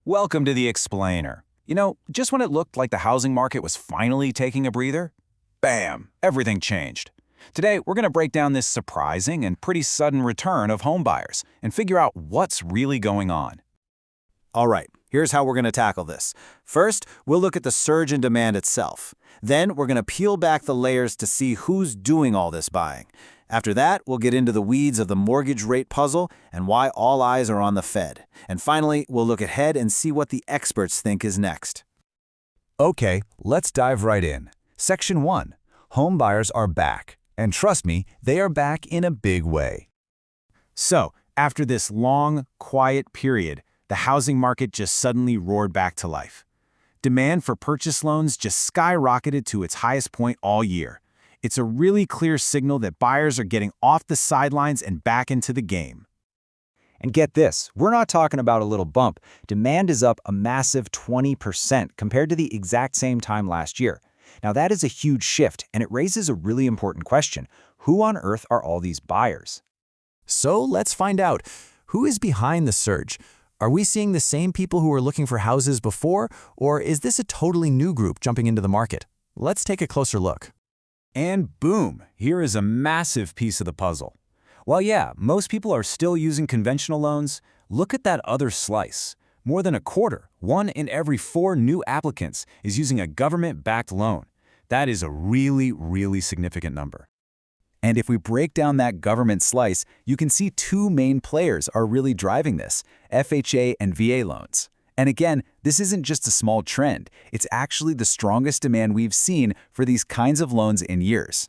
Welcome to the Explainer. Just when it looked like the housing market was finally taking a breather, bam, everything changed. Today, we're going to break down this surprising and pretty sudden return of homebuyers and figure out what's really going on. All right, here's how we're going to tackle this. First, we'll look at the surge in demand itself. Then, we're going to peel back the layers to see who's doing all this buying. After that, we'll get into the weeds of the mortgage rate puzzle and why all eyes are on the Fed. And finally, we'll look ahead and see what the experts think is next. Okay, let's dive right in. Section 1. Homebuyers are back. And trust me, they are back in a big way. So, after this long, quiet period, the housing market just suddenly roared back to life. Demand for purchase loans just skyrocketed to its highest point all year. It's a really clear signal that buyers are getting off the sidelines and back into the game. And get this, we're not talking about a little bump. Demand is up a massive 20% compared to the exact same time last year. Now that is a huge shift, and it raises a really important question. Who on earth are all these buyers? So let's find out. Who is behind the surge? Are we seeing the same people who were looking for houses before, or is this a totally new group jumping into the market? Let's take a closer look. And boom, here is a massive piece of the puzzle. While yeah, most people are still using conventional loans, look at that other slice. More than a quarter, 1 in every 4 new applicants, is using a government-backed loan. That is a really, really significant number. And if we break down that government slice, you can see 2 main players are really driving this, FHA and VA loans. And again, this isn't just a small trend. It's actually the strongest demand we've seen for these kinds of loans in years.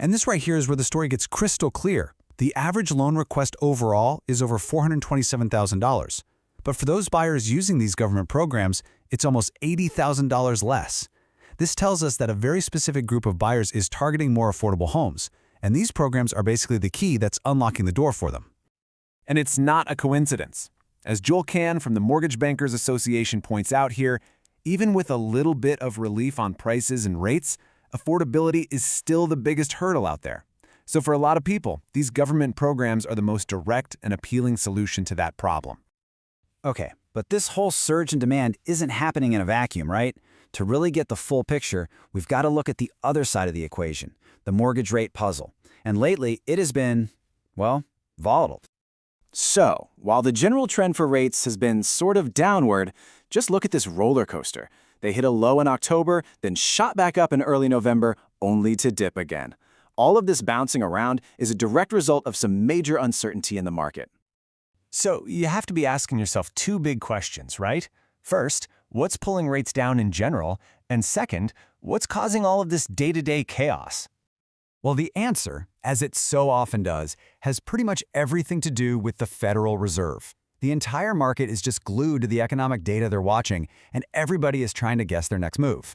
And this right here is where the story gets crystal clear. The average loan request overall is over $427,000. But for those buyers using these government programs, it's almost $80,000 less. This tells us that a very specific group of buyers is targeting more affordable homes. And these programs are basically the key that's unlocking the door for them. And it's not a coincidence. As Joel Can from the Mortgage Bankers Association points out here, even with a little bit of relief on prices and rates, affordability is still the biggest hurdle out there. So for a lot of people, these government programs are the most direct and appealing solution to that problem. Okay, but this whole surge in demand isn't happening in a vacuum, right? To really get the full picture, we've got to look at the other side of the equation, the mortgage rate puzzle. And lately, it has been, well, volatile. So, while the general trend for rates has been sort of downward, just look at this roller coaster. They hit a low in October, then shot back up in early November, only to dip again. All of this bouncing around is a direct result of some major uncertainty in the market. So you have to be asking yourself 2 big questions, right? First, what's pulling rates down in general? And second, what's causing all of this day-to-day chaos? Well, the answer, as it so often does, has pretty much everything to do with the Federal Reserve. The entire market is just glued to the economic data they're watching, and everybody is trying to guess their next move.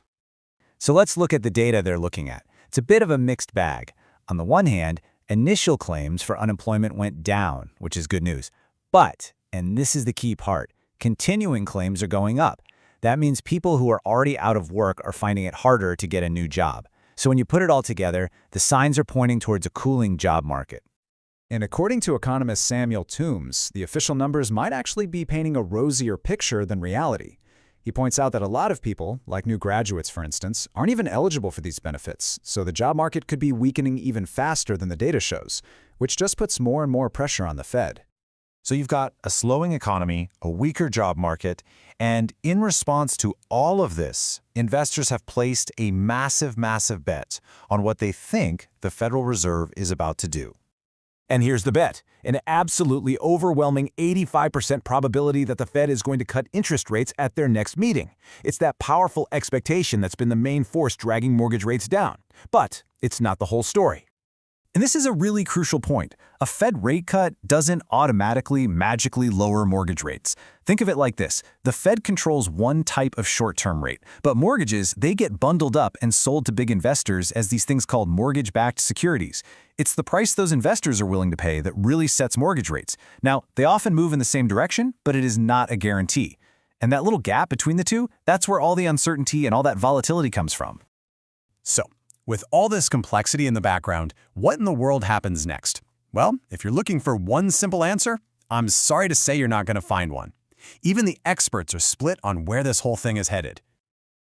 So let's look at the data they're looking at. It's a bit of a mixed bag. On the one hand, initial claims for unemployment went down, which is good news. But, and this is the key part, continuing claims are going up. That means people who are already out of work are finding it harder to get a new job. So when you put it all together, the signs are pointing towards a cooling job market. And according to economist Samuel Toombs, the official numbers might actually be painting a rosier picture than reality. He points out that a lot of people, like new graduates for instance, aren't even eligible for these benefits, so the job market could be weakening even faster than the data shows, which just puts more and more pressure on the Fed. So you've got a slowing economy, a weaker job market, and in response to all of this, investors have placed a massive, massive bet on what they think the Federal Reserve is about to do. And here's the bet, an absolutely overwhelming 85% probability that the Fed is going to cut interest rates at their next meeting. It's that powerful expectation that's been the main force dragging mortgage rates down. But it's not the whole story. And this is a really crucial point. A Fed rate cut doesn't automatically, magically lower mortgage rates. Think of it like this. The Fed controls one type of short-term rate, but mortgages, they get bundled up and sold to big investors as these things called mortgage-backed securities. It's the price those investors are willing to pay that really sets mortgage rates. Now, they often move in the same direction, but it is not a guarantee. And that little gap between the two, that's where all the uncertainty and all that volatility comes from. So, with all this complexity in the background, what in the world happens next? Well, if you're looking for one simple answer, I'm sorry to say you're not going to find one. Even the experts are split on where this whole thing is headed.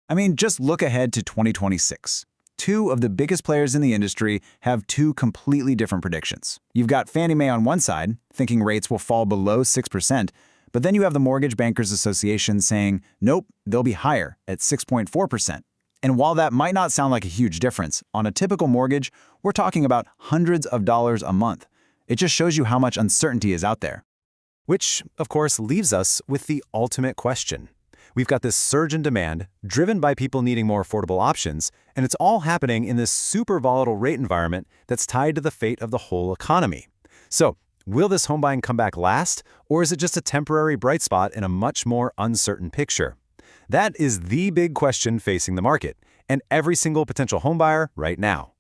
I mean, just look ahead to 2026. Two of the biggest players in the industry have two completely different predictions. You've got Fannie Mae on one side, thinking rates will fall below 6%, but then you have the Mortgage Bankers Association saying, nope, they'll be higher at 6.4%. And while that might not sound like a huge difference, on a typical mortgage, we're talking about hundreds of dollars a month. It just shows you how much uncertainty is out there. Which, of course, leaves us with the ultimate question. We've got this surge in demand, driven by people needing more affordable options, and it's all happening in this super volatile rate environment that's tied to the fate of the whole economy. So, will this home buying comeback last, or is it just a temporary bright spot in a much more uncertain picture? That is the big question facing the market, and every single potential homebuyer right now.